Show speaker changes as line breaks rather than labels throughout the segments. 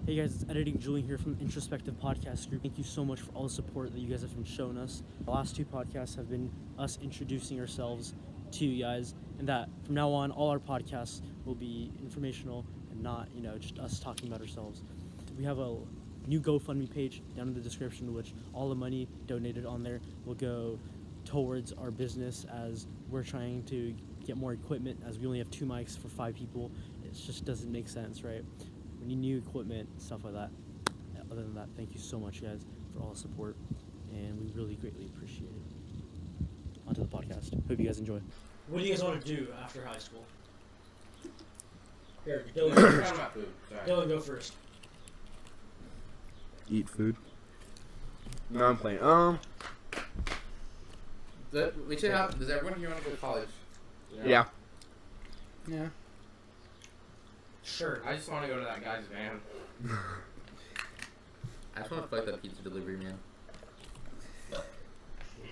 Hey guys, it's Editing Julian here from Introspective podcast group. Thank you so much for all the support that you guys have been showing us. The last 2 podcasts have been us introducing ourselves to you guys, and that from now on, all our podcasts will be informational and not, just us talking about ourselves. We have a new GoFundMe page down in the description, which all the money donated on there will go towards our business, as we're trying to get more equipment, as we only have 2 mics for 5 people. It just doesn't make sense, right? We need new equipment, stuff like that. Other than that, thank you so much, guys, for all the support, and we really greatly appreciate it. On to the podcast. Hope you guys enjoy.
What do you guys want to do after high school? Here, Dylan, go first. Dylan, go first.
Eat food. No, I'm playing.
We should have. Does everyone here want to go to college?
Yeah.
Yeah.
Sure.
I just want to go to that guy's van. I just want to fight that pizza delivery man.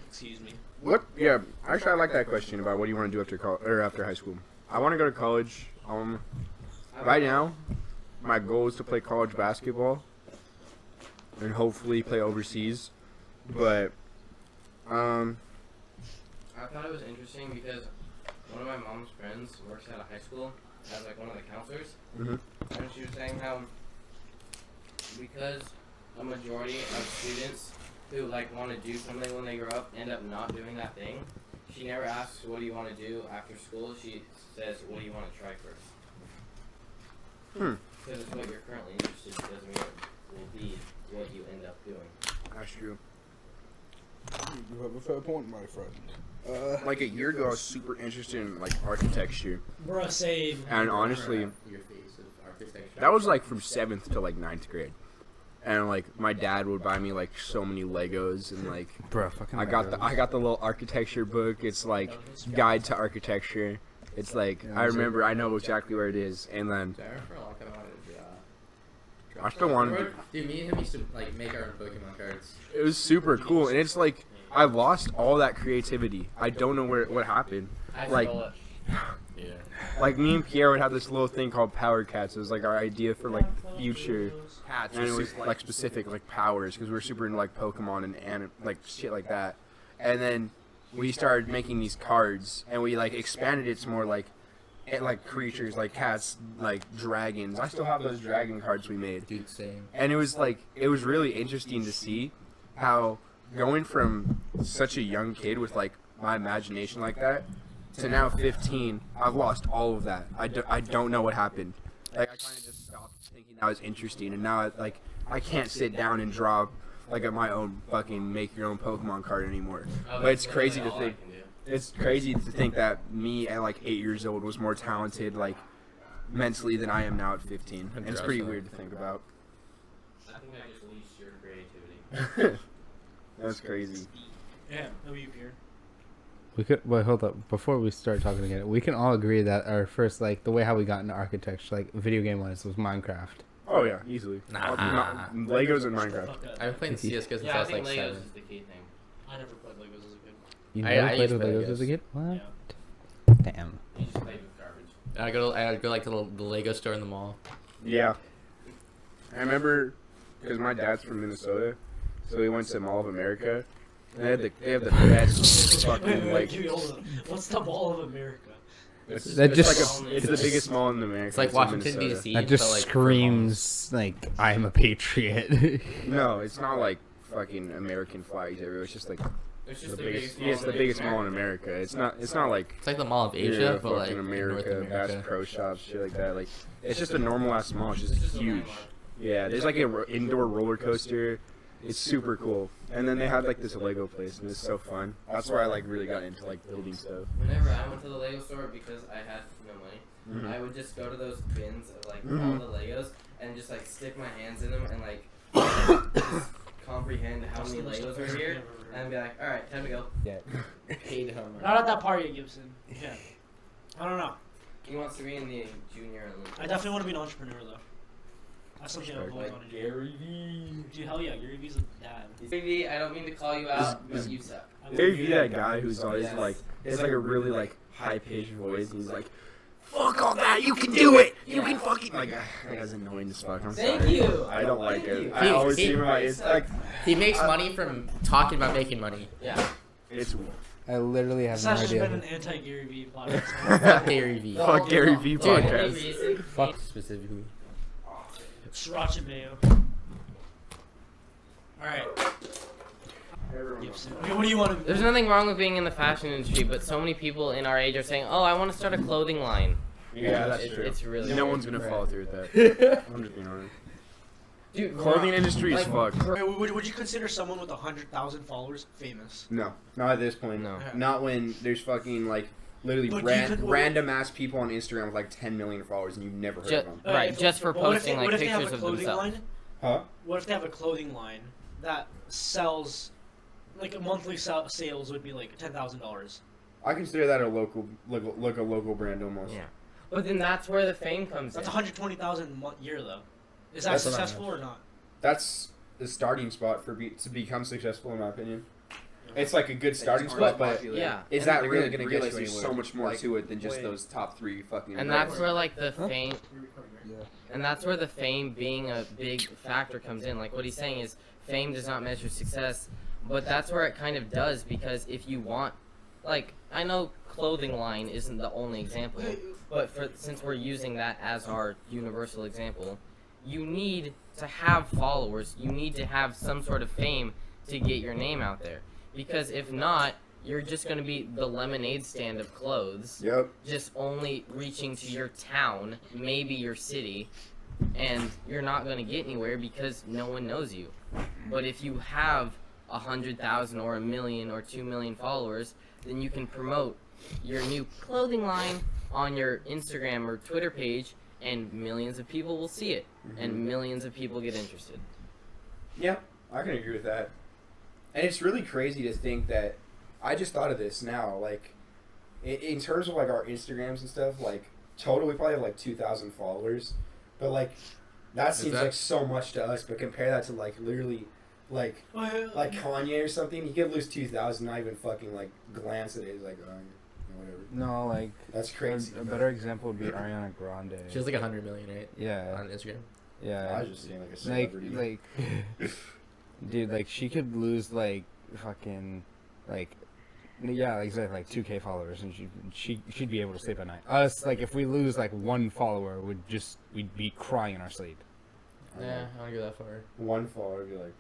Excuse me.
What? Yeah. Actually, I like that question about what do you want to do after high school. I want to go to college. Right now, my goal is to play college basketball and hopefully play overseas. But
I thought it was interesting because one of my mom's friends works at a high school as like one of the counselors, and she was saying how because a majority of students who like want to do something when they grow up end up not doing that thing, she never asks what do you want to do after school. She says what do you want to try first. Because it's what you're currently interested in doesn't mean it will be what you end up doing.
that's true.
You have a fair point, my friend.
Like a year ago, I was super interested in like architecture,
Bruh, same.
and honestly,
Your face of architecture.
that was like from 7th to like 9th grade. And like my dad would buy me like so many Legos, and like
Bro, fucking
I got the little architecture book. It's like Guide to Architecture. It's like I know exactly where it is. And then
For a long time, I wanted to
I still wanted to.
Dude, me and him used to like make our own Pokemon cards.
It was super cool, and it's like I lost all that creativity. I don't know what happened. Like like me and Pierre would have this little thing called Power Cats. It was like our idea for like the future. And it was like specific like powers, because we were super into like Pokemon and like shit like that. And then we started making these cards, and we like expanded it to more like creatures like cats, like dragons. I still have those dragon cards we made.
Dude, same.
And it was really interesting to see how going from such a young kid with like my imagination like that to now 15, I've lost all of that. I don't know what happened. Like I kind of just stopped thinking that was interesting, and now I can't sit down and draw like my own fucking make your own Pokemon card anymore. But it's crazy to think. It's crazy to think that me at like 8 years old was more talented like mentally than I am now at 15. And it's pretty weird to think about.
I think I just leased your creativity.
That's crazy.
Yeah, no, you, Pierre.
We could wait. Hold up. Before we start talking again, we can all agree that our first the way how we got into architecture, like video game wise, was Minecraft.
Oh yeah, easily. Legos and Minecraft.
I've been playing CS since I was like 7. Legos is the key thing.
I never played Legos as a kid.
You
I
never played
used
with
to play
Legos as a
Legos.
kid? What?
Yeah.
Damn.
You just play with garbage. I go like to the Lego store in the mall.
Yeah. I remember because my dad's from Minnesota, so we went to Mall of America. And they have the best fucking like.
Give me all of them. What's the Mall of America?
It's
That
like
just-
it's the biggest mall in America.
It's like
in
Washington
Minnesota.
D.C.
That just
but, like, for
screams like I'm a patriot.
No, it's not like fucking American flags everywhere. It's just like
It's
the
just
biggest. Yeah, it's the biggest mall in America. It's not like
It's like the Mall of Asia,
yeah,
but like
fucking
in
America,
North
Bass
America.
Pro Shops, shit like that. Like it's just a normal ass mall. It's just huge. Yeah, there's like an indoor roller coaster. It's super cool. And then they had like this Lego place, and it's so fun. That's where I like really got into like building stuff.
Whenever I went to the Lego store because I had no money, I would just go to those bins of like all the Legos and just like stick my hands in them and like just comprehend how many Legos are here and be like, all right, time to go.
Yeah.
Paid homework.
Not at that party at Gibson. Yeah. I don't know.
He wants to be in the junior Olympics.
I definitely want to be an entrepreneur though. That's something I've always
Like
wanted to do.
Gary Vee.
Dude, hell yeah, Gary Vee's a dad.
Gary Vee, I don't mean to call you out, but you suck.
Gary Vee, that guy who's always like, it's like a really like high pitched voice. And he's like, "Fuck all that, you can do it. You can fucking like that guy's annoying as fuck. I'm
Thank
sorry.
you.
I don't like it.
you.
I always
He-
see my it's like
He makes money from talking about making money. Yeah.
it's
I literally have
This
no
has just been
idea.
an anti-Gary Vee podcast.
Fuck Gary Vee.
fuck Gary Vee
Dude,
podcast.
fuck specifically.
Sriracha mayo. Alright, Gibson. Okay, what do you want to
There's nothing wrong with being in the fashion industry, but so many people in our age are saying, "Oh, I want to start a clothing line."
Yeah, that's
It's-
true.
it's really
no one's gonna
right.
follow through with that. I'm just being honest.
Dude,
Clothing industry is
like,
fucked.
Would you consider someone with 100,000 followers famous?
No, not at this point.
No.
Not when there's fucking like literally
But you could-
random ass people on Instagram with like 10 million followers and you've never heard of them.
Right, just for
But what if
posting, like,
what if they have
pictures
a
of
clothing
themselves.
line?
Huh?
What if they have a clothing line that sells, like a monthly sales would be like $10,000?
I consider that a local, like a local brand almost.
Yeah. But then that's where the fame comes
That's
in.
120,000 a year though. Is that
That's not
successful or not?
That's the starting spot for to become successful in my opinion. It's like a good starting spot, but
Yeah.
is
And
that
they're
really going to get you
realize there's
anywhere?
so much more
Like,
to it than just
wait.
those top 3 fucking.
And
brands.
that's where like the fame
Yeah.
and that's where the fame being a big factor comes in. Like what he's saying is fame does not measure success, but that's where it kind of does, because if you want, like, I know clothing line isn't the only example, but since we're using that as our universal example, you need to have followers, you need to have some sort of fame to get your name out there, because if not, you're just going to be the lemonade stand of clothes,
Yep.
just only reaching to your town, maybe your city, and you're not going to get anywhere because no one knows you. But if you have 100,000 or 1 million or 2 million followers, then you can promote your new clothing line on your Instagram or Twitter page, and millions of people will see it, and millions of people get interested.
Yeah, I can agree with that. And it's really crazy to think that I just thought of this now. Like, in terms of like our Instagrams and stuff, like total we probably have like 2,000 followers, but like that seems
that-
like so much to us. But compare that to like literally like Kanye or something, he could lose 2,000, not even fucking like glance at it. He's like, whatever.
No, like
That's crazy.
A better example would be Ariana Grande.
She has like 100 million, right?
Yeah,
On Instagram.
yeah.
I was just saying like a celebrity.
Dude, like she could lose like fucking like yeah, exactly, like 2K followers, and she'd be able to sleep at night. Us, like if we lose like one follower, we'd be crying in our sleep.
Yeah, I don't go that far.
One follower would be like,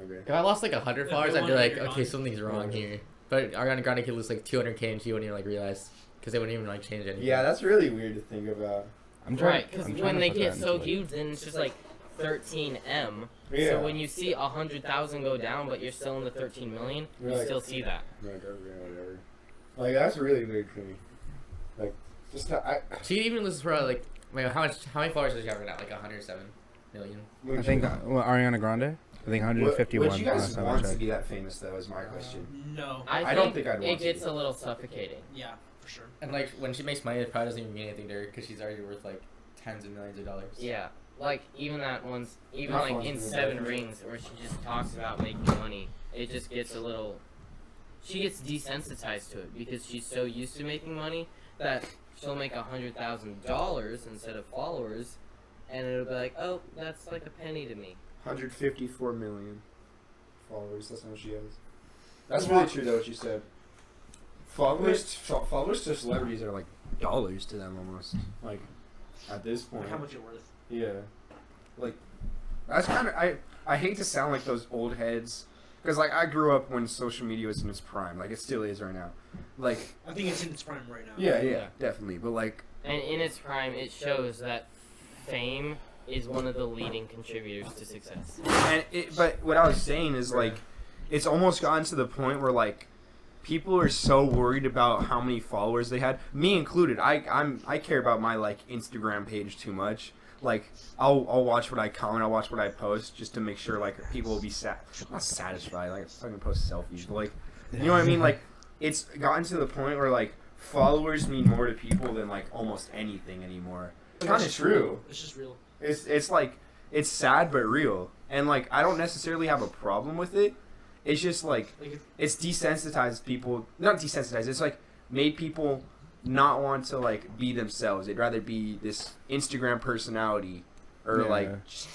okay.
If I lost like 100
Yeah,
followers,
but
I'd be
one
like,
year
okay,
on.
something's wrong here. But Ariana Grande could lose like 200K and she wouldn't even like realize, because they wouldn't even like change anything.
Yeah, that's really weird to think about.
I'm trying.
Right, because
I'm trying
when
to
they
put
get
that
so
into, like-
huge, then it's just like 13M.
Yeah.
So when you see 100,000 go down, but you're still in the 13 million, you
Right.
still see that.
Like, okay, whatever. Like, that's really weird to me. Like, just not,
She even loses for like, wait, how many followers does she have right now? Like 107 million.
I think Ariana Grande. I think 151.
Would you guys
last time I
want to
checked.
be that famous, though, is my question.
No.
I don't think I'd want
it
to
gets
be.
a little suffocating.
Yeah, for sure.
And like when she makes money, it probably doesn't even mean anything to her because she's already worth like tens of millions of dollars.
Yeah, like even that one's even
Not
like
much
in
more.
7 Rings where she just talks about making money. It just gets a little. She gets desensitized to it because she's so used to making money that she'll make $100,000 instead of followers, and it'll be like, oh, that's like a penny to me.
154 million followers, that's how much she has. That's really true, though, what you said. Followers to celebrities are like dollars to them almost. Like, at this point.
Like how much you're worth.
Yeah. Like, that's kind of, I hate to sound like those old heads, because, like, I grew up when social media was in its prime. Like, it still is right now. Like,
I think it's in its prime right now.
yeah, definitely. But, like,
And in its prime, it shows that fame is one of the leading contributors to success.
but what I was saying is, like, it's almost gotten to the point where, like, people are so worried about how many followers they had, me included. I care about my, like, Instagram page too much. Like, I'll watch what I comment, I'll watch what I post, just to make sure, like, people will be not satisfied. Like, I fucking post selfies, but, like, you know what I mean? Like, it's gotten to the point where, like, followers mean more to people than, like, almost anything anymore. It's kind of true.
It's just real.
It's like, it's sad but real. And, like, I don't necessarily have a problem with it. It's just, like,
Like,
it's desensitized people. Not desensitized, it's, like, made people not want to like be themselves. They'd rather be this Instagram personality, or like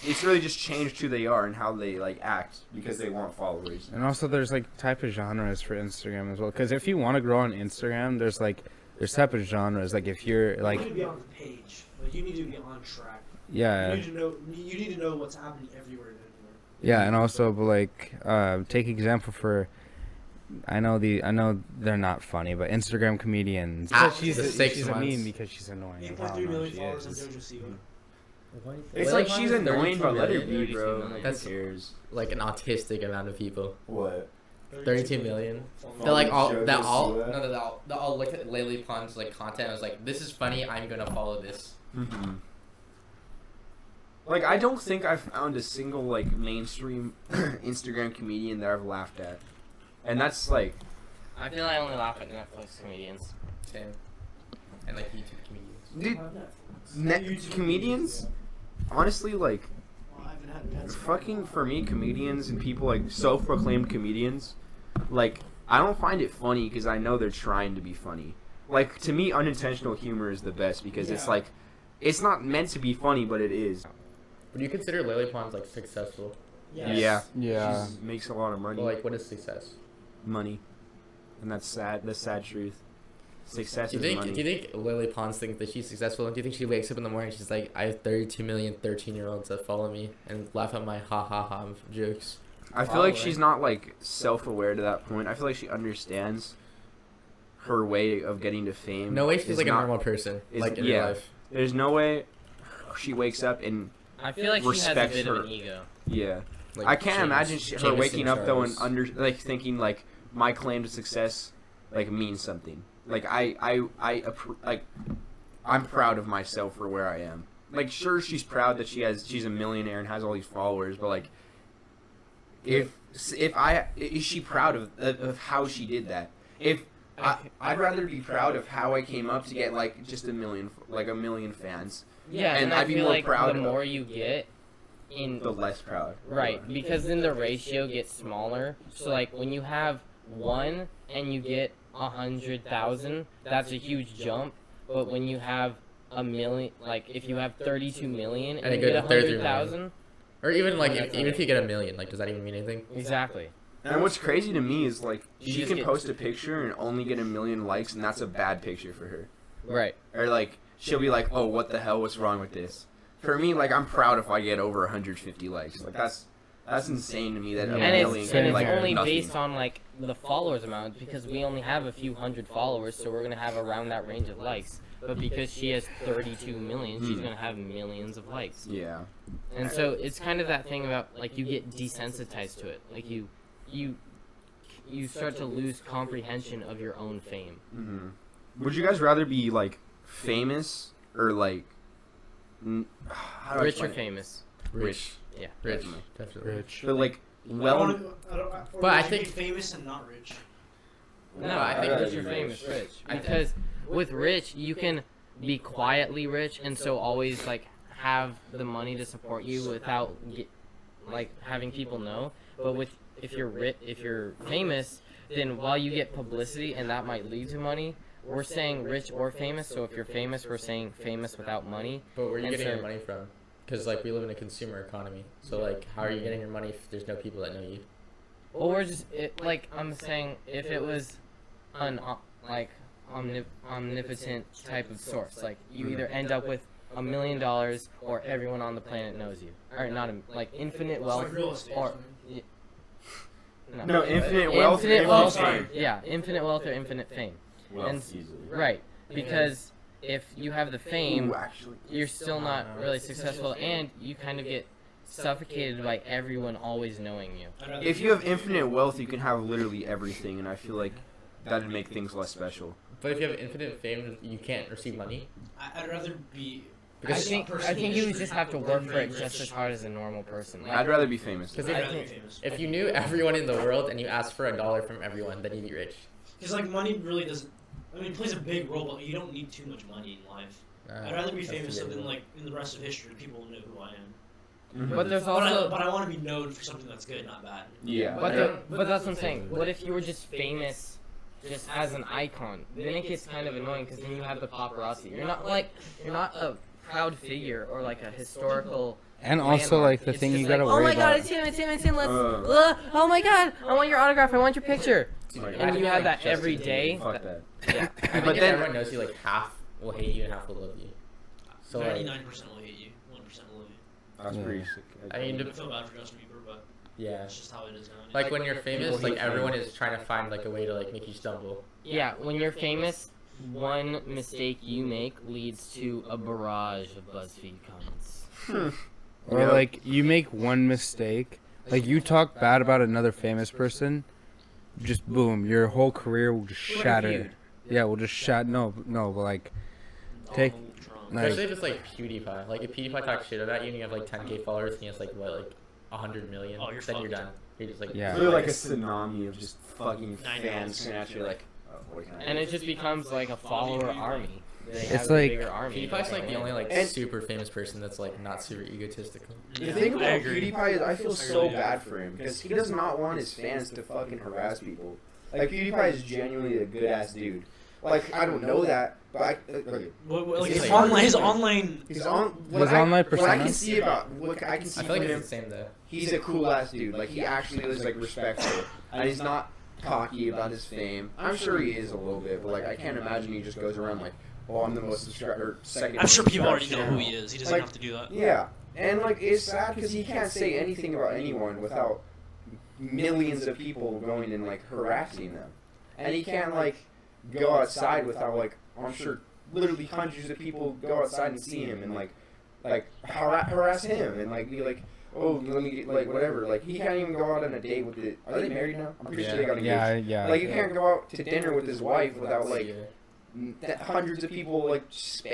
it's really just changed who they are and how they like act because they want followers.
And also, there's like type of genres for Instagram as well. Because if you want to grow on Instagram, there's type of genres. Like if you're like,
you need to be on the page. Like you need to be on track.
yeah,
You need to know what's happening everywhere and everywhere.
yeah, and also, but like, take example for. I know they're not funny, but Instagram comedians. She's
the 6
a
months.
meme because she's annoying. I
8.3
don't know
million
who she
followers on
is.
JoJo Siwa.
It's
Well,
like she's annoying, but let her be, bro. Like,
That's-
who cares?
Like an autistic amount of people.
What?
32 million. They're like all they all looked at Lily Pond's like content and was like, this is funny, I'm gonna follow this.
Mm-hmm. Like, I don't think I've found a single like mainstream Instagram comedian that I've laughed at, and that's like.
I feel I only laugh at Netflix comedians.
Same. And like YouTube comedians.
Dude, comedians, honestly, like,
Well, I haven't had pets.
fucking for me, comedians and people like self-proclaimed comedians, like, I don't find it funny because I know they're trying to be funny. Like, to me, unintentional humor is the best because it's
Yeah.
like, it's not meant to be funny, but it is.
Would you consider Lily Pond's like successful?
Yes.
Yeah.
She makes a lot of money.
Well, like, what is success?
Money, and that's sad. The sad truth. Success
Do you
is
think?
money.
Do you think Lily Pons thinks that she's successful? And do you think she wakes up in the morning and she's like, I have 32 million 13-year-olds that follow me and laugh at my ha ha ha jokes?
I feel like
Probably.
she's not like self-aware to that point. I feel like she understands her way of getting to fame.
No way she's
is
like a
not-
normal person,
is-
like in
yeah.
real life.
There's no way she wakes up and
I feel like she has a
Respect
bit of
her.
an ego.
yeah.
Like,
I can't
James-
imagine her
Jameson
waking up though and
Charles.
like thinking like my claim to success like means something. Like like I'm proud of myself for where I am. Like sure she's proud that she's a millionaire and has all these followers, but like is she proud of how she did that? I'd rather be proud of how I came up to get like just a million fans.
Yeah,
And
I
I'd be
feel
more
like
proud
the
of-
more you get, in
The less proud.
right, because then the ratio gets smaller. So like when you have one and you get 100,000, that's a huge jump. But when you have a million, like if you have 32 million and
And
you
you
get
go to 33
100,000,
Or even like, even if you get a million, like, does that even mean anything?
exactly.
And what's crazy to me is like
You
she
just
can
get-
post a picture and only get 1 million likes, and that's a bad picture for her.
Right.
Or like she'll be like, "Oh, what the hell? What's wrong with this?" For me, like I'm proud if I get over 150 likes. Like that's insane to me that a
And
million
it's,
can
and
be
it's
like
only
nothing.
based on like the followers amount because we only have a few hundred followers, so we're gonna have around that range of likes. But because she has 32 million, she's gonna have millions of likes.
Yeah.
And so it's kind of that thing about like you get desensitized to it. Like you start to lose comprehension of your own fame.
hmm Would you guys rather be like famous or like how do I
Rich or
explain it?
famous.
Rich.
Yeah.
Rich.
Definitely.
Definitely.
Rich.
But like
I
well.
don't,
But I
should be
think-
famous and not rich.
No, I think
I'd
rich or
be
famous
rich.
rich. Because with rich, you can be quietly rich and so always like have the money to support you without like having people know. But with if you're famous, then while you get publicity and that might lead to money, we're saying rich or famous. So if you're famous, we're saying famous without money.
But where are you
And
getting your
so-
money from? Because, like, we live in a consumer economy. So, like, how are you getting your money if there's no people that know you?
Well, we're just like I'm saying, if it was an omnipotent type of source, like you either end up with $1 million or everyone on the planet knows you, or not like infinite
It's
wealth
like real estate.
or
No, infinite wealth.
infinite
and
wealth,
fame.
yeah, infinite wealth or infinite fame,
Wealth,
and
easily.
right, because if you have the fame,
Ooh, actually.
you're still not really successful, and you kind of get suffocated by everyone always knowing you.
If you have infinite wealth, you can have literally everything, and I feel like that'd make things less special.
But if you have infinite fame, you can't receive money.
I'd rather be.
I think you would just have to work for it just as hard as a normal person. Like,
I'd rather be famous.
Because
I'd
I
rather be
think-
famous.
if you knew everyone in the world and you asked for $1 from everyone, then you'd be rich.
Because like money really doesn't. I mean, it plays a big role, but you don't need too much money in life. I'd rather be
That's
famous so
weird.
then, like, in the rest of history, people will know who I am.
Mhm.
but there's
But
also
I want to be known for something that's good, not bad.
Yeah.
but that's what I'm saying. What if you were just famous just as an icon, then it gets kind of annoying because then you have the paparazzi. You're not a proud figure or like a historical.
And also,
landmark.
like, the
It's
thing
just
you gotta
like,
worry
oh my
about-
god, it's him, let's, oh my god, I want your autograph, I want your picture.
Like,
And you
I
have
think,
that every day.
Fuck that.
Yeah.
I think
But
if
then-
everyone knows you, like half will hate you and half will love you. So like,
99% will hate you, 1% will love you.
That's
Yeah.
pretty sick.
I mean,
I feel bad for Justin Bieber, but
yeah.
that's just how it is now.
Like when you're famous,
People
like
hate
everyone
famous.
is trying to find like a way to like make you stumble.
Yeah, when you're famous, one mistake you make leads to a barrage of BuzzFeed comments.
Or
Yeah.
like you make one mistake, like you talk bad about another famous person, just boom, your whole career will just shatter. Yeah, we'll just shatter. No, but like, take. Nice.
Especially if it's like PewDiePie. Like if PewDiePie talks shit about you and you have like 10k followers and he has like what, like 100 million,
Oh, you're
then you're
fucked.
done. You're just like,
Yeah.
Really like a tsunami of just fucking
90
fans coming at you like, oh, what can I
And
do?
it just becomes like a follower army. They
It's
have a
like-
bigger army.
PewDiePie's like the only like
And-
super famous person that's like not super egotistical.
The thing
I
about
agree.
PewDiePie is I feel
I
so
really do.
bad for him because he does not want his fans to fucking harass people. Like PewDiePie is genuinely a good ass dude. Like I don't know that, but okay.
Like
He's
his
like-
online.
He's on.
His
What I
online
can
persona?
see about what I can see
I feel like
from him,
it's the same though.
he's a cool ass dude. Like he actually is like respectful, and he's not cocky about his fame. I'm sure he is a little bit, but like I can't imagine he just goes around like, oh, I'm the most subscribed or second.
I'm sure people already
subscribed
know who
channel.
he is. He doesn't
Like,
have to do that.
Yeah, and like it's sad because he can't say anything about anyone without millions of people going and like harassing them, and he can't like go outside without like I'm sure literally hundreds of people go outside and see him and like harass him and like be like, oh, let me get, like whatever. Like he can't even go out on a date with it. Are they married now? I'm pretty sure they got engaged.
Yeah.
Like you can't go out to dinner with his wife without like
Yeah.
hundreds of people like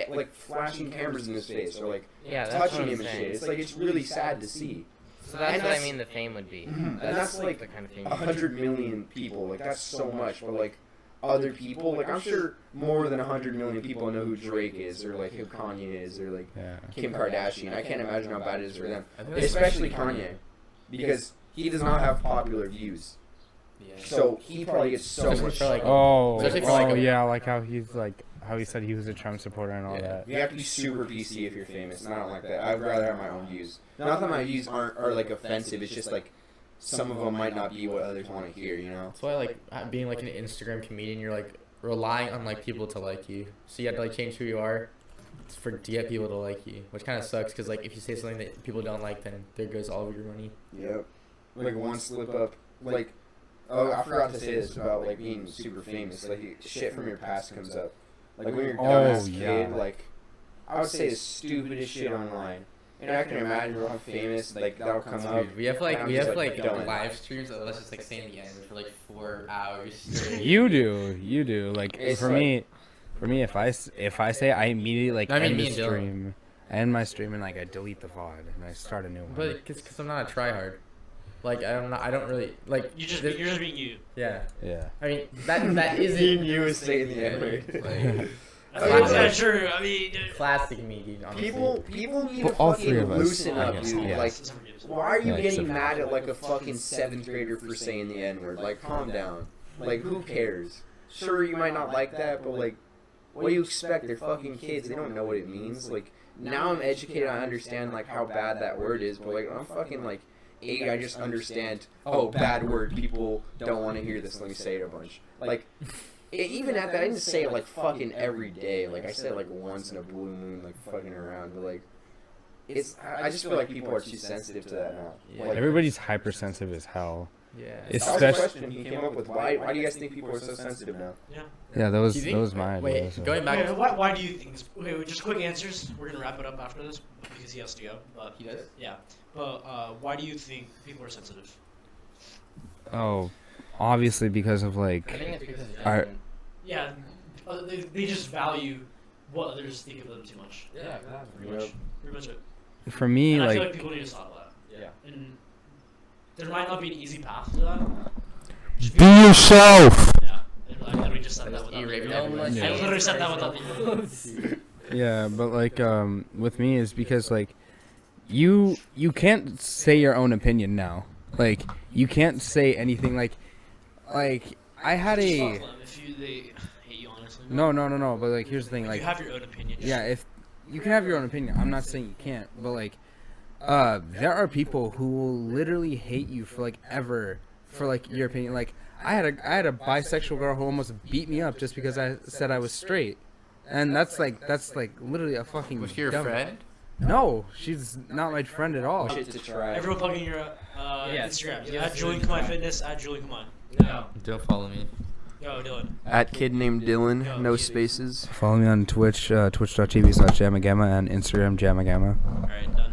like flashing cameras in his face or like
Yeah, that's what
touching
I'm
him and
saying.
shit. It's like it's really sad to see.
So that's
and
what I
that's-
mean the fame would be.
And that's like
the kind of fame.
100 million people. Like that's so much. But like other people, like I'm sure more than 100 million people know who Drake is or like who Kanye is or like
Yeah.
Kim Kardashian. I can't imagine how bad it is for them,
I think that's
especially Kanye, because he does not have popular views.
Yeah.
So he probably gets so
Especially
much.
for, like,
Oh,
Especially for, like, a-
yeah, like how he's like how he said he was a Trump supporter and all
Yeah.
that.
You have to be super PC if you're famous, and I don't like that. I'd rather have my own views. Not that my views are like offensive. It's just like some of them might not be what others want to hear. You know.
That's why like being like an Instagram comedian, you're like relying on like people to like you. So you have to like change who you are to get people to like you, which kind of sucks because like if you say something that people don't like, then there goes all of your money.
Yep. Like one slip up, like, oh, I forgot to say this about like being super famous. Like shit from your past comes up. Like when you're a dumbass
yeah.
kid, like I would say the stupidest shit online. And I can imagine when I'm famous, like that'll come up.
Dude, we have
and
like
I'm
we
just,
have like
done.
live streams of us just like saying the end for like 4 hours straight.
You do. Like
It's
for me, if I say I immediately like
I mean,
end
me
the
and Dylan.
stream, I end my stream and like I delete the VOD and I start a new one.
But because I'm not a tryhard. Like I don't really like.
You're just being you.
Yeah.
yeah.
I mean that
Me
isn't
and you is saying the N word.
like
I think that's true. I mean,
classic me, dude. Honestly.
People need
Well,
to
all
fucking
three of us,
loosen
I
up,
guess,
dude.
yeah.
Like, why are you
Yeah,
getting
except-
mad at like a fucking 7th grader for saying the N word? Like, calm down. Like, who cares? Sure, you might not like that, but like, what do you expect? They're fucking kids. They don't know what it means. Like, now I'm educated. I understand like how bad that word is, but like, I'm fucking like 8. I just understand. Oh, bad word. People don't want to hear this. Let me say it a bunch. Like. Even at that, I didn't say it like fucking every day. Like I said, like once in a blue moon, like fucking around. But like, it's. I just feel like people are too sensitive to that now.
Yeah.
Like,
Everybody's hypersensitive as hell.
Yeah.
It's-
that was a
especially-
question he came up with. Why do you guys think people are so sensitive now?
Yeah, that was
Do you think-
that was my idea.
Wait,
so.
going back.
Okay, why do you think? Okay, just quick answers. We're gonna wrap it up after this because he has to go. But
He does.
yeah. But why do you think people are sensitive?
Oh, obviously because of like
I think it's because of
Our-
judgment.
Yeah, they just value what others think of them too much.
Yeah,
Pretty much. Pretty much it.
for me
And I feel
like
like people need to stop that.
Yeah.
And there might not be an easy path to that. Just
be yourself.
Yeah. And I literally just said that without
E-rape
the-
everyone.
Yeah.
I literally said that without the.
Yeah, but like with me is because like you can't say your own opinion now. Like you can't say anything like I had
Just
a
fuck them if they hate you, honestly.
no. But like, here's the thing.
Like,
Like,
you have your own opinion.
yeah, if you can have your own opinion, I'm not saying you can't. But like, there are people who will literally hate you for like ever for like your opinion. Like, I had a bisexual girl who almost beat me up just because I said I was straight, and that's like literally a fucking.
Was she your
dumb-
friend?
No, she's not my friend at all.
Shit to try.
Everyone plugging your Instagram. At Julian Come On Fitness. At Julian Come On.
No. Don't follow me.
Go, Dylan.
At kid named Dylan, no spaces.
Follow me on Twitch, twitch.tv/jamagama, and Instagram jamagama.
All right, done.